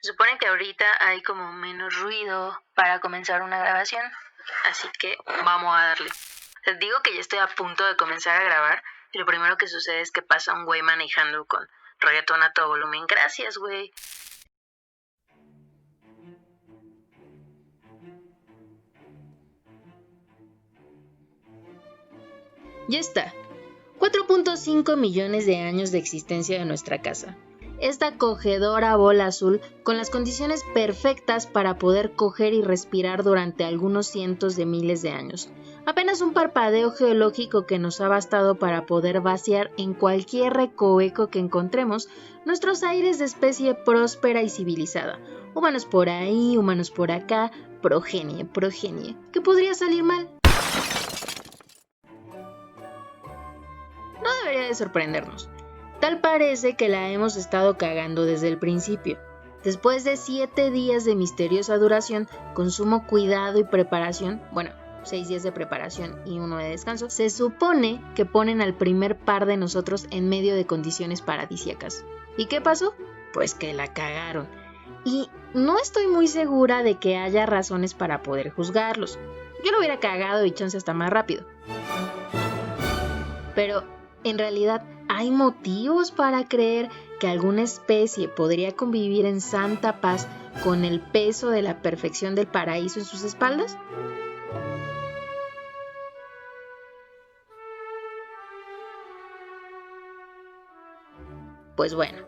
Se supone que ahorita hay como menos ruido para comenzar una grabación, así que vamos a darle. Les digo que ya estoy a punto de comenzar a grabar y lo primero que sucede es que pasa un güey manejando con reggaetón a todo volumen. Gracias, güey. Ya está. 4.5 millones de años de existencia de nuestra casa. Esta acogedora bola azul con las condiciones perfectas para poder coger y respirar durante algunos cientos de miles de años. Apenas un parpadeo geológico que nos ha bastado para poder vaciar en cualquier recoveco que encontremos nuestros aires de especie próspera y civilizada. Humanos por ahí, humanos por acá, progenie. ¿Qué podría salir mal? No debería de sorprendernos. Tal parece que la hemos estado cagando desde el principio. Después de 7 días de misteriosa duración, con sumo cuidado y preparación, 6 días de preparación y 1 de descanso, se supone que ponen al primer par de nosotros en medio de condiciones paradisíacas. ¿Y qué pasó? Pues que la cagaron. Y no estoy muy segura de que haya razones para poder juzgarlos. Yo lo hubiera cagado y chance hasta más rápido. Pero, en realidad, ¿hay motivos para creer que alguna especie podría convivir en santa paz con el peso de la perfección del paraíso en sus espaldas? Pues bueno,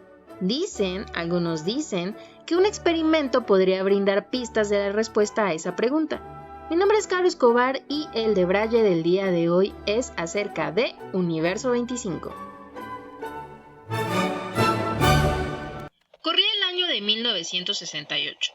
algunos dicen, que un experimento podría brindar pistas de la respuesta a esa pregunta. Mi nombre es Caro Escobar y el debraye del día de hoy es acerca de Universo 25. Corría el año de 1968.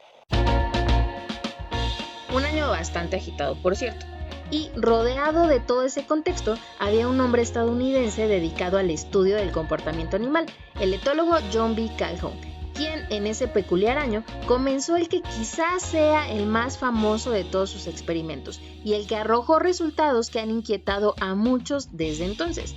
Un año bastante agitado, por cierto. Y rodeado de todo ese contexto, había un hombre estadounidense dedicado al estudio del comportamiento animal, el etólogo John B. Calhoun, quien en ese peculiar año comenzó el que quizás sea el más famoso de todos sus experimentos y el que arrojó resultados que han inquietado a muchos desde entonces.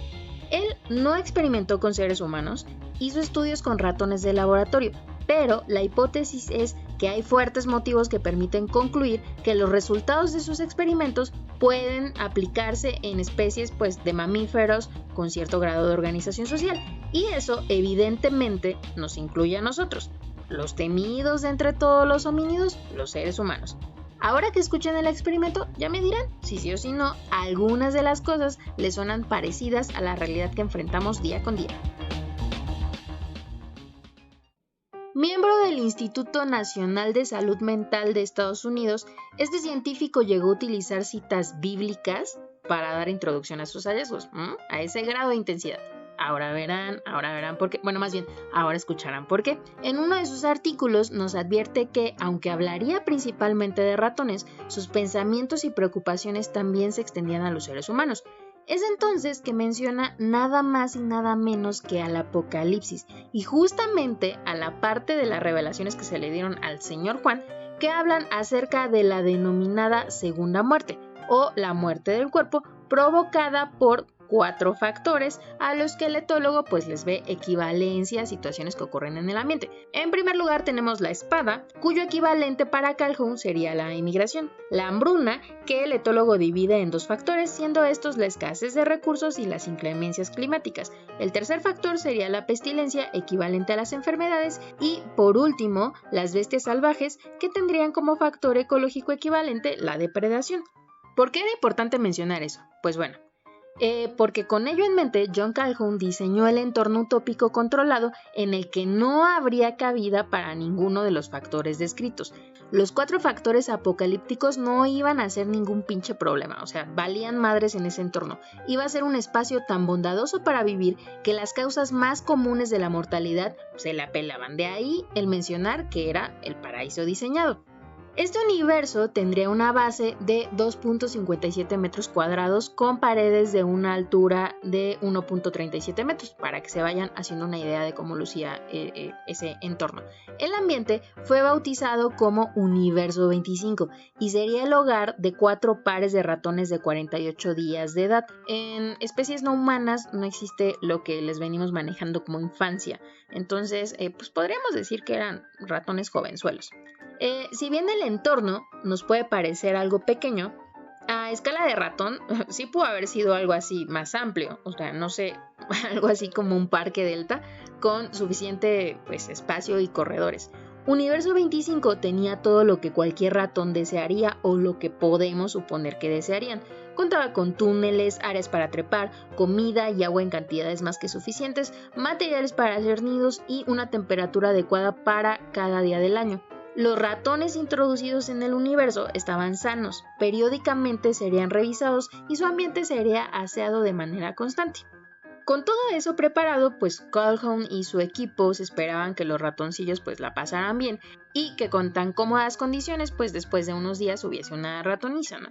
Él no experimentó con seres humanos, hizo estudios con ratones de laboratorio, pero la hipótesis es que hay fuertes motivos que permiten concluir que los resultados de sus experimentos pueden aplicarse en especies de mamíferos con cierto grado de organización social, y eso evidentemente nos incluye a nosotros, los temidos de entre todos los homínidos, los seres humanos. Ahora que escuchen el experimento, ya me dirán, si sí o si no, algunas de las cosas les suenan parecidas a la realidad que enfrentamos día con día. Miembro del Instituto Nacional de Salud Mental de Estados Unidos, este científico llegó a utilizar citas bíblicas para dar introducción a sus hallazgos, a ese grado de intensidad. Ahora verán por qué, ahora escucharán por qué. En uno de sus artículos nos advierte que, aunque hablaría principalmente de ratones, sus pensamientos y preocupaciones también se extendían a los seres humanos. Es entonces que menciona nada más y nada menos que al Apocalipsis y justamente a la parte de las revelaciones que se le dieron al señor Juan, que hablan acerca de la denominada segunda muerte o la muerte del cuerpo provocada por 4 factores a los que el etólogo les ve equivalencia a situaciones que ocurren en el ambiente. En primer lugar tenemos la espada, cuyo equivalente para Calhoun sería la inmigración, la hambruna, que el etólogo divide en 2 factores, siendo estos la escasez de recursos y las inclemencias climáticas. El tercer factor sería la pestilencia, equivalente a las enfermedades, y por último, las bestias salvajes, que tendrían como factor ecológico equivalente la depredación. ¿Por qué era importante mencionar eso? Pues bueno, porque con ello en mente, John Calhoun diseñó el entorno utópico controlado en el que no habría cabida para ninguno de los factores descritos. Los 4 factores apocalípticos no iban a ser ningún pinche problema, valían madres en ese entorno. Iba a ser un espacio tan bondadoso para vivir que las causas más comunes de la mortalidad se la pelaban. De ahí el mencionar que era el paraíso diseñado. Este universo tendría una base de 2.57 metros cuadrados con paredes de una altura de 1.37 metros, para que se vayan haciendo una idea de cómo lucía ese entorno. El ambiente fue bautizado como Universo 25 y sería el hogar de 4 pares de ratones de 48 días de edad. En especies no humanas no existe lo que les venimos manejando como infancia, entonces pues podríamos decir que eran ratones jovenzuelos. Si bien el entorno nos puede parecer algo pequeño, a escala de ratón sí pudo haber sido algo así más amplio, o sea, no sé, algo así como un parque delta con suficiente pues, espacio y corredores. Universo 25 tenía todo lo que cualquier ratón desearía o lo que podemos suponer que desearían. Contaba con túneles, áreas para trepar, comida y agua en cantidades más que suficientes, materiales para hacer nidos y una temperatura adecuada para cada día del año. Los ratones introducidos en el universo estaban sanos, periódicamente serían revisados y su ambiente sería aseado de manera constante. Con todo eso preparado, pues Calhoun y su equipo se esperaban que los ratoncillos pues la pasaran bien y que con tan cómodas condiciones pues después de unos días hubiese una ratoniza, ¿no?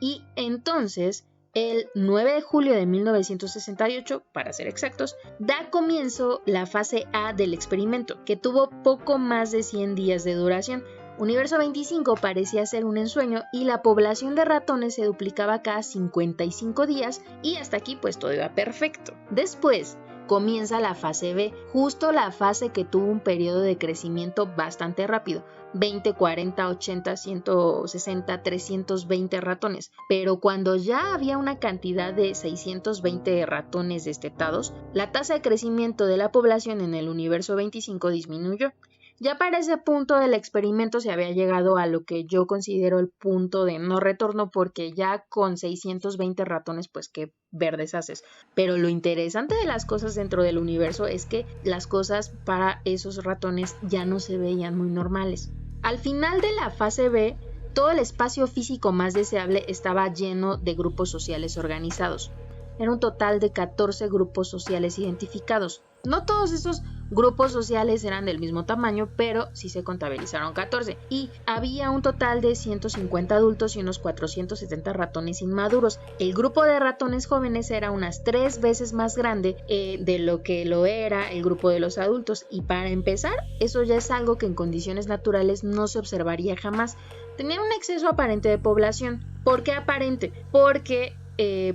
Y entonces, el 9 de julio de 1968, para ser exactos, da comienzo la fase A del experimento, que tuvo poco más de 100 días de duración. Universo 25 parecía ser un ensueño y la población de ratones se duplicaba cada 55 días y hasta aquí pues todo iba perfecto. Después comienza la fase B, justo la fase que tuvo un periodo de crecimiento bastante rápido, 20, 40, 80, 160, 320 ratones, pero cuando ya había una cantidad de 620 ratones destetados, la tasa de crecimiento de la población en el universo 25 disminuyó. Ya para ese punto del experimento se había llegado a lo que yo considero el punto de no retorno, porque ya con 620 ratones pues qué verdes haces. Pero lo interesante de las cosas dentro del universo es que las cosas para esos ratones ya no se veían muy normales. Al final de la fase B, todo el espacio físico más deseable estaba lleno de grupos sociales organizados. Era un total de 14 grupos sociales identificados. No todos esos grupos sociales eran del mismo tamaño, pero sí se contabilizaron 14. Y había un total de 150 adultos y unos 470 ratones inmaduros. El grupo de ratones jóvenes era unas 3 veces más grande de lo que lo era el grupo de los adultos. Y para empezar, eso ya es algo que en condiciones naturales no se observaría jamás. Tenían un exceso aparente de población. ¿Por qué aparente? Porque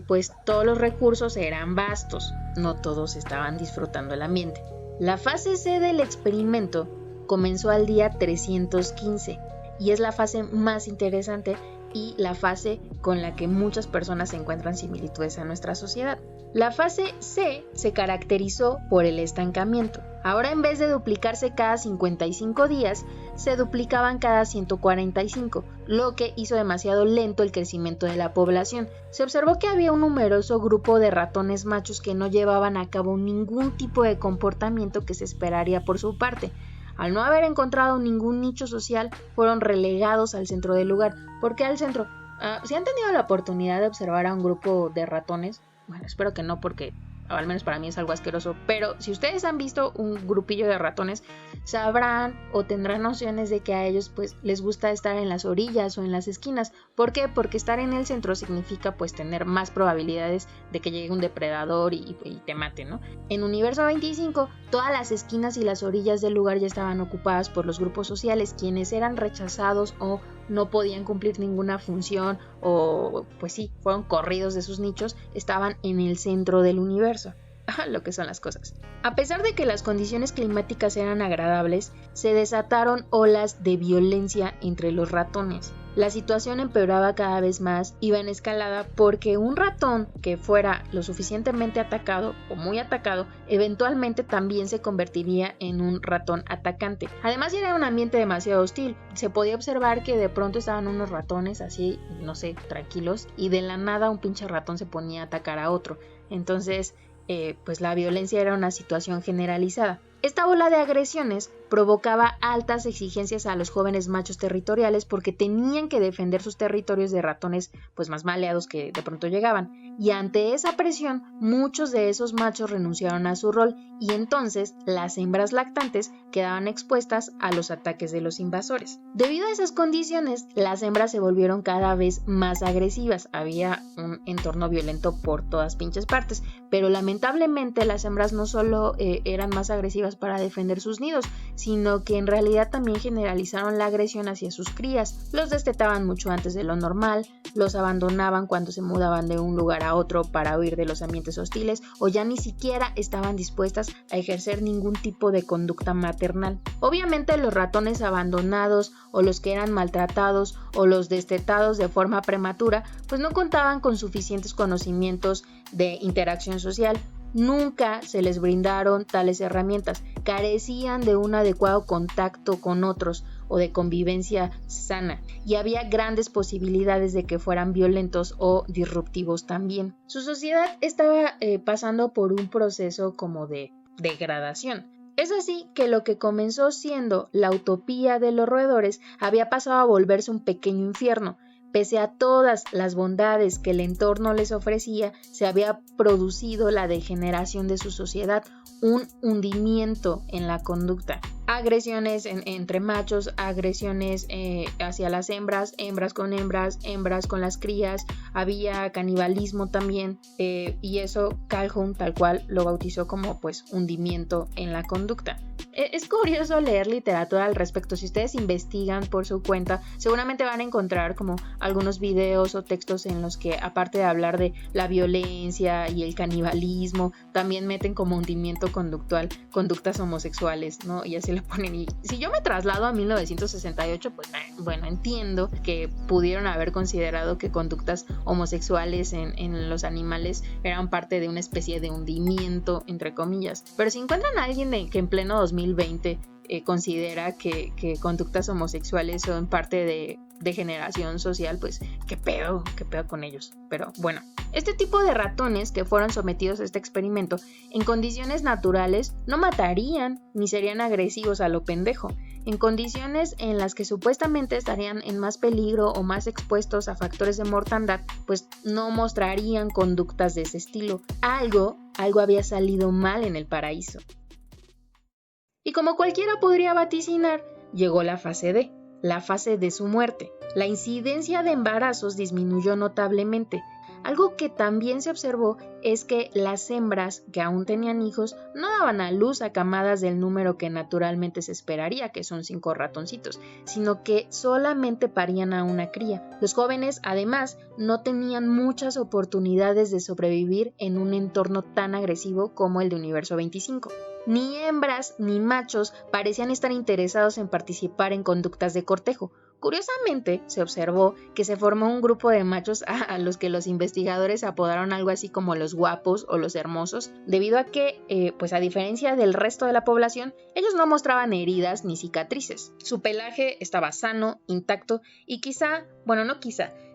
pues todos los recursos eran vastos, no todos estaban disfrutando el ambiente. La fase C del experimento comenzó al día 315 y es la fase más interesante y la fase con la que muchas personas encuentran similitudes a nuestra sociedad. La fase C se caracterizó por el estancamiento. Ahora en vez de duplicarse cada 55 días, se duplicaban cada 145, lo que hizo demasiado lento el crecimiento de la población. Se observó que había un numeroso grupo de ratones machos que no llevaban a cabo ningún tipo de comportamiento que se esperaría por su parte. Al no haber encontrado ningún nicho social, fueron relegados al centro del lugar. ¿Por qué al centro? Si han tenido la oportunidad de observar a un grupo de ratones, bueno, espero que no, porque al menos para mí es algo asqueroso, pero si ustedes han visto un grupillo de ratones, sabrán o tendrán nociones de que a ellos pues les gusta estar en las orillas o en las esquinas. ¿Por qué? Porque estar en el centro significa pues tener más probabilidades de que llegue un depredador y te mate, ¿no? En Universo 25, todas las esquinas y las orillas del lugar ya estaban ocupadas por los grupos sociales, quienes eran rechazados o no podían cumplir ninguna función o pues sí, fueron corridos de sus nichos, estaban en el centro del universo. Lo que son las cosas. A pesar de que las condiciones climáticas eran agradables, se desataron olas de violencia entre los ratones. La situación empeoraba cada vez más, iba en escalada porque un ratón que fuera lo suficientemente atacado o muy atacado, eventualmente también se convertiría en un ratón atacante. Además era un ambiente demasiado hostil, se podía observar que de pronto estaban unos ratones así, no sé, tranquilos, y de la nada un pinche ratón se ponía a atacar a otro. Entonces, pues la violencia era una situación generalizada. Esta ola de agresiones provocaba altas exigencias a los jóvenes machos territoriales porque tenían que defender sus territorios de ratones pues más maleados que de pronto llegaban. Y ante esa presión, muchos de esos machos renunciaron a su rol y entonces las hembras lactantes quedaban expuestas a los ataques de los invasores. Debido a esas condiciones, las hembras se volvieron cada vez más agresivas. Había un entorno violento por todas pinches partes, pero lamentablemente las hembras no solo eran más agresivas para defender sus nidos, sino que en realidad también generalizaron la agresión hacia sus crías. Los destetaban mucho antes de lo normal, los abandonaban cuando se mudaban de un lugar a otro para huir de los ambientes hostiles o ya ni siquiera estaban dispuestas a ejercer ningún tipo de conducta maternal. Obviamente los ratones abandonados o los que eran maltratados o los destetados de forma prematura pues no contaban con suficientes conocimientos de interacción social. Nunca se les brindaron tales herramientas, carecían de un adecuado contacto con otros o de convivencia sana y había grandes posibilidades de que fueran violentos o disruptivos también. Su sociedad estaba pasando por un proceso como de degradación. Es así que lo que comenzó siendo la utopía de los roedores había pasado a volverse un pequeño infierno. Pese a todas las bondades que el entorno les ofrecía, se había producido la degeneración de su sociedad, un hundimiento en la conducta. Agresiones entre machos, agresiones hacia las hembras, hembras con las crías, había canibalismo también y eso Calhoun tal cual lo bautizó como pues hundimiento en la conducta. Es curioso leer literatura al respecto. Si ustedes investigan por su cuenta, seguramente van a encontrar como algunos videos o textos en los que, aparte de hablar de la violencia y el canibalismo, también meten como hundimiento conductual conductas homosexuales, ¿no? Y así lo ponen. Y si yo me traslado a 1968, pues bueno, entiendo que pudieron haber considerado que conductas homosexuales en los animales eran parte de una especie de hundimiento, entre comillas. Pero si encuentran a alguien que en pleno 2020 considera que conductas homosexuales son parte de degeneración social, pues qué pedo con ellos. Pero bueno, este tipo de ratones que fueron sometidos a este experimento en condiciones naturales no matarían ni serían agresivos a lo pendejo. En condiciones en las que supuestamente estarían en más peligro o más expuestos a factores de mortandad, pues no mostrarían conductas de ese estilo. Algo había salido mal en el paraíso. Y como cualquiera podría vaticinar, llegó la fase D, la fase de su muerte. La incidencia de embarazos disminuyó notablemente. Algo que también se observó es que las hembras que aún tenían hijos no daban a luz a camadas del número que naturalmente se esperaría, que son 5 ratoncitos, sino que solamente parían a una cría. Los jóvenes, además, no tenían muchas oportunidades de sobrevivir en un entorno tan agresivo como el de Universo 25. Ni hembras ni machos parecían estar interesados en participar en conductas de cortejo. Curiosamente, se observó que se formó un grupo de machos a los que los investigadores apodaron algo así como los guapos o los hermosos, debido a que, pues a diferencia del resto de la población, ellos no mostraban heridas ni cicatrices. Su pelaje estaba sano, intacto y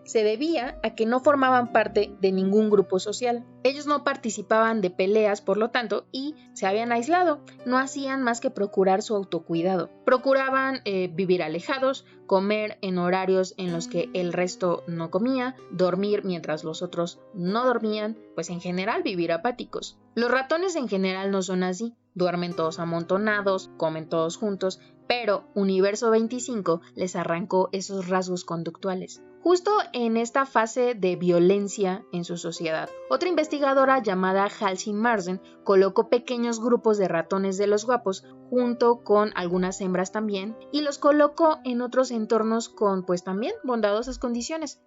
se debía a que no formaban parte de ningún grupo social. Ellos no participaban de peleas, por lo tanto, y se habían aislado. No hacían más que procurar su autocuidado. Procuraban vivir alejados, comer en horarios en los que el resto no comía, dormir mientras los otros no dormían, pues en general vivir apáticos. Los ratones en general no son así. Duermen todos amontonados, comen todos juntos, pero Universo 25 les arrancó esos rasgos conductuales. Justo en esta fase de violencia en su sociedad, otra investigadora llamada Halsey Marsden colocó pequeños grupos de ratones de los guapos junto con algunas hembras también y los colocó en otros entornos con pues también bondadosas condiciones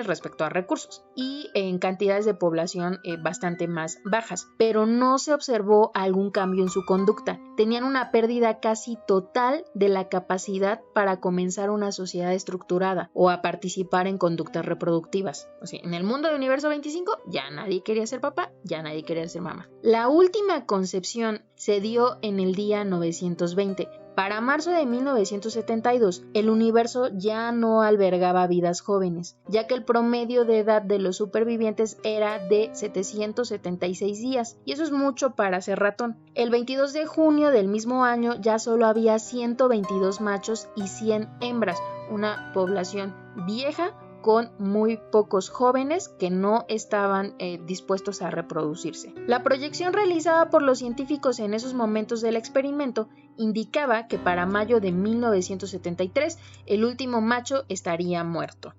respecto a recursos y en cantidades de población bastante más bajas, pero no se observó algún cambio en su conducta. Tenían una pérdida casi total de la capacidad para comenzar una sociedad estructurada o a participar en conductas reproductivas. O sea, en el mundo de Universo 25 ya nadie quería ser papá, ya nadie quería ser mamá. La última concepción se dio en el día 920, Para marzo de 1972, el universo ya no albergaba vidas jóvenes, ya que el promedio de edad de los supervivientes era de 776 días, y eso es mucho para ser ratón. El 22 de junio del mismo año ya solo había 122 machos y 100 hembras, una población vieja con muy pocos jóvenes que no estaban dispuestos a reproducirse. La proyección realizada por los científicos en esos momentos del experimento indicaba que para mayo de 1973 el último macho estaría muerto.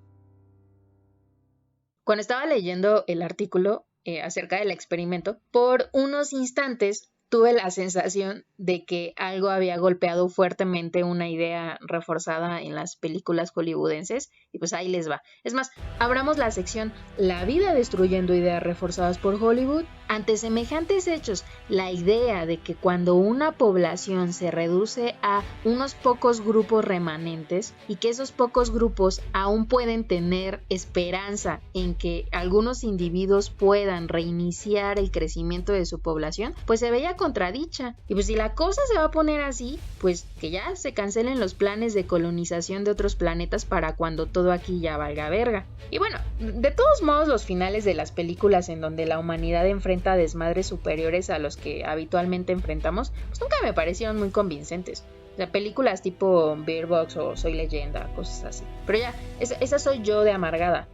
Cuando estaba leyendo el artículo acerca del experimento, por unos instantes tuve la sensación de que algo había golpeado fuertemente una idea reforzada en las películas hollywoodenses, y pues ahí les va. Es más, abramos la sección La vida destruyendo ideas reforzadas por Hollywood. Ante semejantes hechos, la idea de que cuando una población se reduce a unos pocos grupos remanentes y que esos pocos grupos aún pueden tener esperanza en que algunos individuos puedan reiniciar el crecimiento de su población, pues se veía contradicha. Y pues si la cosa se va a poner así, pues que ya se cancelen los planes de colonización de otros planetas para cuando todo aquí ya valga verga. Y bueno, de todos modos, los finales de las películas en donde la humanidad enfrenta desmadres superiores a los que habitualmente enfrentamos, pues nunca me parecieron muy convincentes. O sea, películas tipo Bear Box o Soy Leyenda, cosas así. Pero ya, esa soy yo de amargada.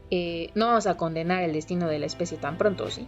No vamos a condenar el destino de la especie tan pronto, ¿sí?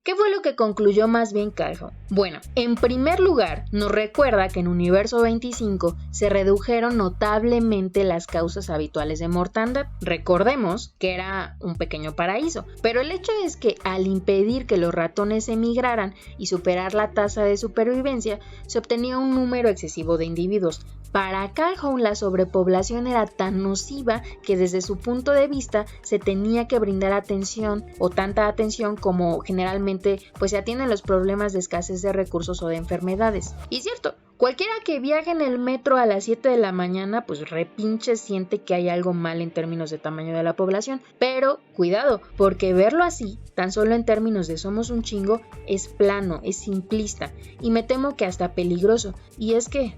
¿Qué fue lo que concluyó más bien Calhoun? Bueno, en primer lugar, nos recuerda que en Universo 25 se redujeron notablemente las causas habituales de mortandad. Recordemos que era un pequeño paraíso, pero el hecho es que al impedir que los ratones emigraran y superar la tasa de supervivencia, se obtenía un número excesivo de individuos. Para Calhoun, la sobrepoblación era tan nociva que desde su punto de vista se tenía que brindar atención, o tanta atención como generalmente pues se atienden los problemas de escasez de recursos o de enfermedades. Y cierto, cualquiera que viaje en el metro a las 7 de la mañana pues repinche siente que hay algo mal en términos de tamaño de la población, pero cuidado, porque verlo así, tan solo en términos de somos un chingo, es plano, es simplista y me temo que hasta peligroso. Y es que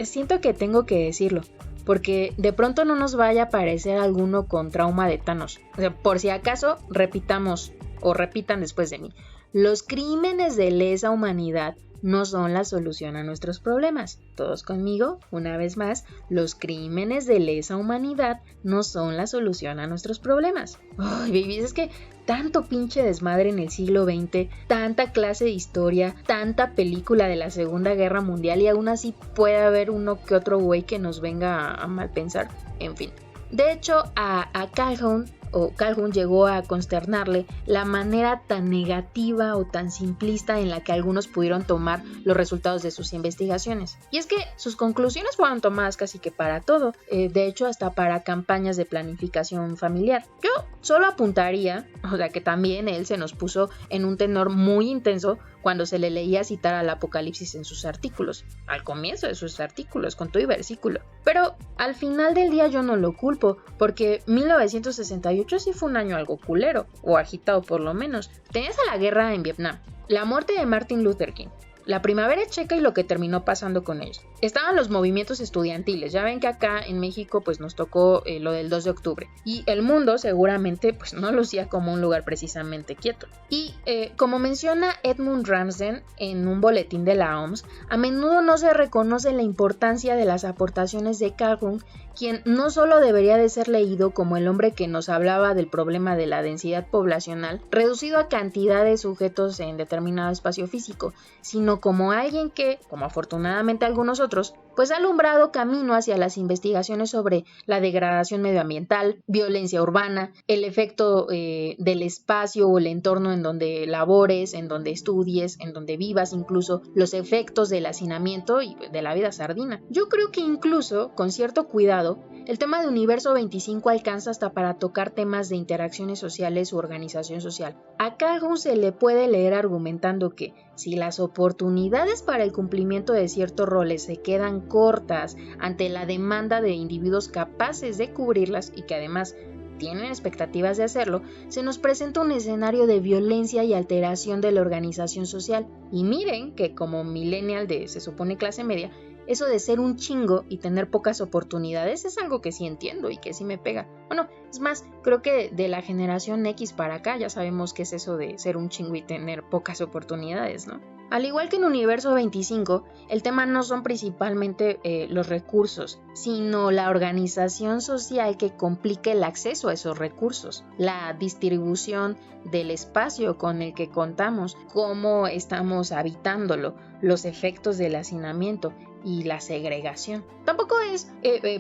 siento que tengo que decirlo, porque de pronto no nos vaya a aparecer alguno con trauma de Thanos. O sea, por si acaso, repitamos o repitan después de mí. Los crímenes de lesa humanidad no son la solución a nuestros problemas. Todos conmigo, una vez más, los crímenes de lesa humanidad no son la solución a nuestros problemas. Ay, babies, es que tanto pinche desmadre en el siglo XX, tanta clase de historia, tanta película de la Segunda Guerra Mundial y aún así puede haber uno que otro güey que nos venga a mal pensar. En fin. De hecho, a Calhoun llegó a consternarle la manera tan negativa o tan simplista en la que algunos pudieron tomar los resultados de sus investigaciones. Y es que sus conclusiones fueron tomadas casi que para todo, de hecho hasta para campañas de planificación familiar. Yo solo apuntaría, o sea que también él se nos puso en un tenor muy intenso cuando se le leía citar al Apocalipsis en sus artículos, al comienzo de sus artículos, con todo y versículo. Pero al final del día yo no lo culpo, porque 1968 sí fue un año algo culero, o agitado por lo menos. Tenías a la guerra en Vietnam, la muerte de Martin Luther King, la primavera checa y lo que terminó pasando con ellos. Estaban los movimientos estudiantiles, ya ven que acá en México pues nos tocó lo del 2 de octubre y el mundo seguramente pues no lucía como un lugar precisamente quieto. Y como menciona Edmund Ramsden en un boletín de la OMS, a menudo no se reconoce la importancia de las aportaciones de Calhoun, quien no solo debería de ser leído como el hombre que nos hablaba del problema de la densidad poblacional reducido a cantidad de sujetos en determinado espacio físico, sino como alguien que, como afortunadamente algunos otros, pues ha alumbrado camino hacia las investigaciones sobre la degradación medioambiental, violencia urbana, el efecto del espacio o el entorno en donde labores, en donde estudies, en donde vivas, incluso los efectos del hacinamiento y de la vida sardina. Yo creo que incluso, con cierto cuidado, el tema de Universo 25 alcanza hasta para tocar temas de interacciones sociales u organización social. A Calhoun se le puede leer argumentando que si las oportunidades para el cumplimiento de ciertos roles se quedan cortas ante la demanda de individuos capaces de cubrirlas y que además tienen expectativas de hacerlo, se nos presenta un escenario de violencia y alteración de la organización social. Y miren que como millennial de, se supone, clase media, eso de ser un chingo y tener pocas oportunidades es algo que sí entiendo y que sí me pega. Bueno, es más, creo que de la generación X para acá ya sabemos qué es eso de ser un chingo y tener pocas oportunidades, ¿no? Al igual que en Universo 25, el tema no son principalmente los recursos, sino la organización social que complica el acceso a esos recursos, la distribución del espacio con el que contamos, cómo estamos habitándolo, los efectos del hacinamiento y la segregación. Tampoco es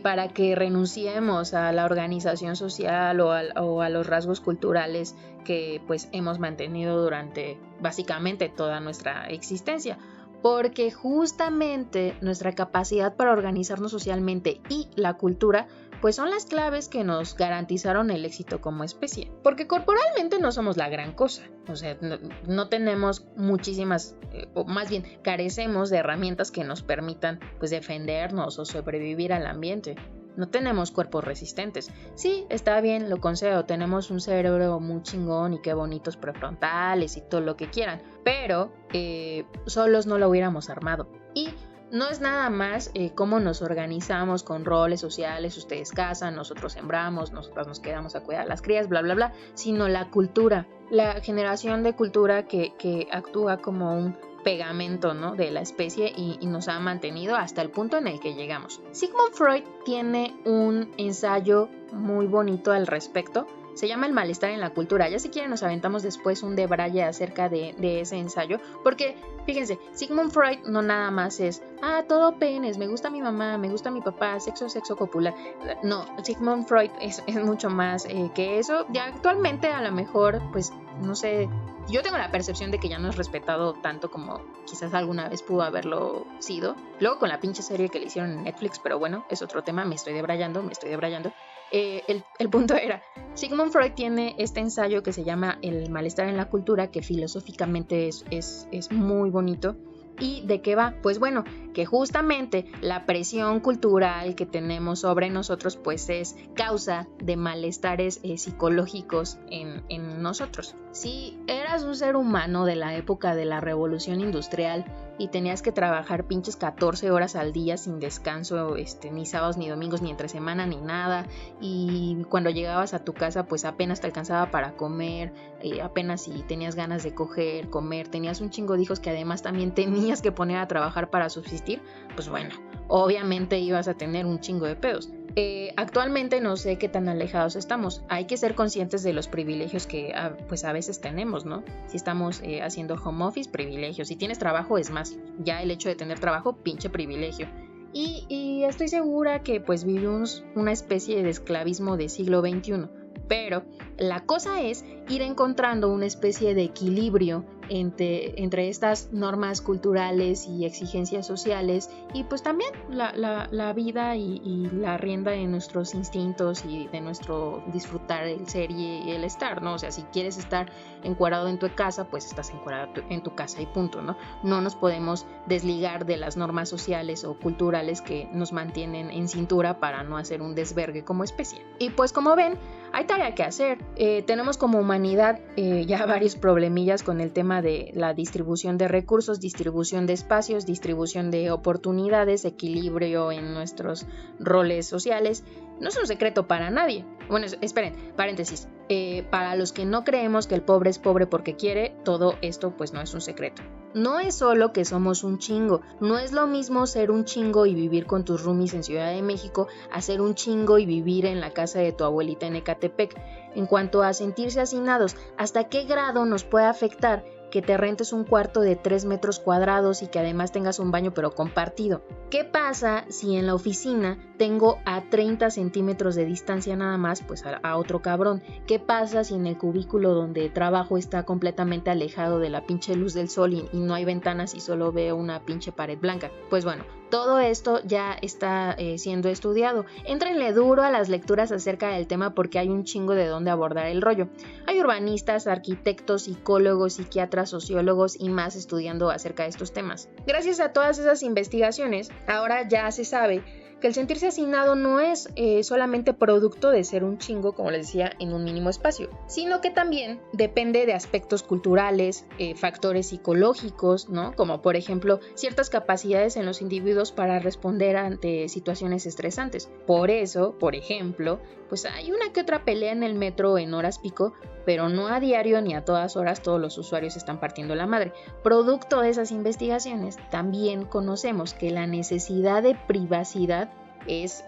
para que renunciemos a la organización social o a los rasgos culturales que pues hemos mantenido durante básicamente toda nuestra existencia, porque justamente nuestra capacidad para organizarnos socialmente y la cultura pues son las claves que nos garantizaron el éxito como especie, porque corporalmente no somos la gran cosa, o sea, no tenemos muchísimas, o más bien carecemos de herramientas que nos permitan pues defendernos o sobrevivir al ambiente. No tenemos cuerpos resistentes. Sí, está bien, lo concedo, tenemos un cerebro muy chingón y qué bonitos prefrontales y todo lo que quieran, pero solos no lo hubiéramos armado. Y no es nada más cómo nos organizamos con roles sociales, ustedes cazan, nosotros sembramos, nosotros nos quedamos a cuidar a las crías, bla, bla, bla, sino la cultura, la generación de cultura que actúa como un pegamento, ¿no?, de la especie y nos ha mantenido hasta el punto en el que llegamos. Sigmund Freud tiene un ensayo muy bonito al respecto. Se llama El malestar en la cultura. Ya si quieren nos aventamos después un debraye acerca de ese ensayo, porque fíjense, Sigmund Freud no nada más es todo penes, me gusta mi mamá, me gusta mi papá, sexo copular. No, Sigmund Freud es mucho más que eso. Ya actualmente a lo mejor, pues, no sé, yo tengo la percepción de que ya no es respetado tanto como quizás alguna vez pudo haberlo sido. Luego con la pinche serie que le hicieron en Netflix, pero bueno, es otro tema, me estoy debrayando. El punto era, Sigmund Freud tiene este ensayo que se llama El malestar en la cultura, que filosóficamente es muy bonito. ¿Y de qué va? Pues bueno, que justamente la presión cultural que tenemos sobre nosotros pues es causa de malestares psicológicos en nosotros. Si eras un ser humano de la época de la revolución industrial y tenías que trabajar pinches 14 horas al día sin descanso, ni sábados ni domingos ni entre semana ni nada, y cuando llegabas a tu casa pues apenas te alcanzaba para comer, apenas si tenías ganas de comer, tenías un chingo de hijos que además también tenías que poner a trabajar para subsistir, pues bueno, obviamente ibas a tener un chingo de pedos. Actualmente no sé qué tan alejados estamos. Hay que ser conscientes de los privilegios que pues a veces tenemos, ¿no? Si estamos haciendo home office, privilegio. Si tienes trabajo, es más, ya el hecho de tener trabajo, pinche privilegio. Y estoy segura que pues vivimos una especie de esclavismo de siglo XXI. Pero la cosa es ir encontrando una especie de equilibrio entre estas normas culturales y exigencias sociales y pues también la vida y la rienda de nuestros instintos y de nuestro disfrutar el ser y el estar, ¿no? O sea, si quieres estar encuadrado en tu casa, pues estás encuadrado en tu casa y punto, ¿no? No nos podemos desligar de las normas sociales o culturales que nos mantienen en cintura para no hacer un desvergue como especie. Y pues como ven, hay tarea que hacer. Tenemos como humanidad ya varios problemillas con el tema de la distribución de recursos, distribución de espacios, distribución de oportunidades, equilibrio en nuestros roles sociales. No es un secreto para nadie. Bueno, esperen, paréntesis. Para los que no creemos que el pobre es pobre porque quiere, todo esto pues no es un secreto. No es solo que somos un chingo. No es lo mismo ser un chingo y vivir con tus roomies en Ciudad de México a ser un chingo y vivir en la casa de tu abuelita en Ecatepec. En cuanto a sentirse hacinados, ¿hasta qué grado nos puede afectar que te rentes un cuarto de 3 metros cuadrados y que además tengas un baño pero compartido? ¿Qué pasa si en la oficina tengo a 30 centímetros de distancia nada más pues a otro cabrón? ¿Qué pasa si en el cubículo donde trabajo está completamente alejado de la pinche luz del sol y no hay ventanas y solo veo una pinche pared blanca? Pues bueno, todo esto ya está siendo estudiado. Éntrenle duro a las lecturas acerca del tema porque hay un chingo de dónde abordar el rollo. Hay urbanistas, arquitectos, psicólogos, psiquiatras, sociólogos y más estudiando acerca de estos temas. Gracias a todas esas investigaciones, ahora ya se sabe que el sentirse hacinado no es solamente producto de ser un chingo, como les decía, en un mínimo espacio, sino que también depende de aspectos culturales, factores psicológicos, ¿no? Como por ejemplo ciertas capacidades en los individuos para responder ante situaciones estresantes. Por eso, por ejemplo, pues hay una que otra pelea en el metro en horas pico, pero no a diario ni a todas horas todos los usuarios están partiendo la madre. Producto de esas investigaciones, también conocemos que la necesidad de privacidad es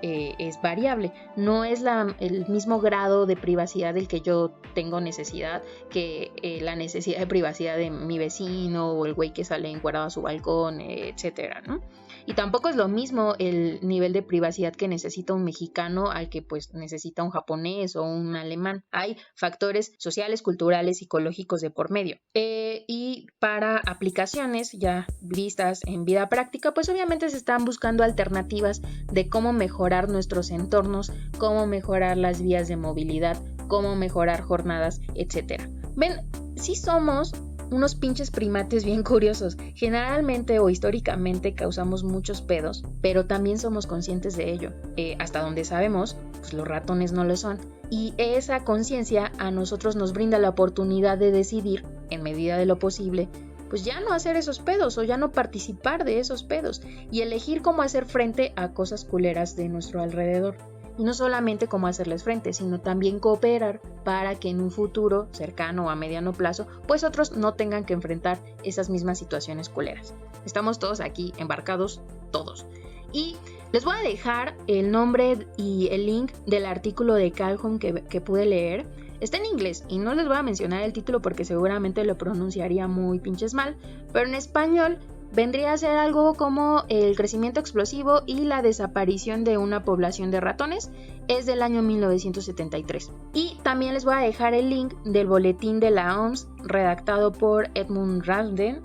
variable, no es el mismo grado de privacidad del que yo tengo necesidad que la necesidad de privacidad de mi vecino o el güey que sale encuerado a su balcón, etcétera, ¿no? Y tampoco es lo mismo el nivel de privacidad que necesita un mexicano al que pues necesita un japonés o un alemán. Hay factores sociales, culturales, psicológicos de por medio. Y para aplicaciones ya vistas en vida práctica, pues obviamente se están buscando alternativas de cómo mejorar nuestros entornos, cómo mejorar las vías de movilidad, cómo mejorar jornadas, etc. Ven, sí somos unos pinches primates bien curiosos. Generalmente o históricamente causamos muchos pedos, pero también somos conscientes de ello. Hasta donde sabemos, pues los ratones no lo son. Y esa conciencia a nosotros nos brinda la oportunidad de decidir, en medida de lo posible, pues ya no hacer esos pedos o ya no participar de esos pedos y elegir cómo hacer frente a cosas culeras de nuestro alrededor. Y no solamente cómo hacerles frente, sino también cooperar para que en un futuro cercano o a mediano plazo, pues otros no tengan que enfrentar esas mismas situaciones culeras. Estamos todos aquí embarcados, todos. Y les voy a dejar el nombre y el link del artículo de Calhoun que pude leer. Está en inglés y no les voy a mencionar el título porque seguramente lo pronunciaría muy pinches mal, pero en español vendría a ser algo como el crecimiento explosivo y la desaparición de una población de ratones. Es del año 1973. Y también les voy a dejar el link del boletín de la OMS redactado por Edmund Ramsden,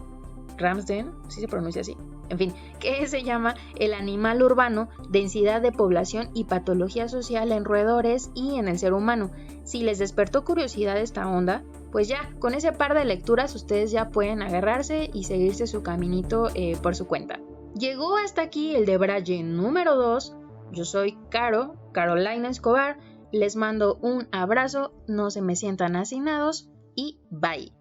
¿sí se pronuncia así? En fin, que se llama El animal urbano, densidad de población y patología social en roedores y en el ser humano. Si les despertó curiosidad esta onda, pues ya, con ese par de lecturas ustedes ya pueden agarrarse y seguirse su caminito por su cuenta. Llegó hasta aquí el Debraye número 2. Yo soy Carolina Escobar. Les mando un abrazo, no se me sientan hacinados y bye.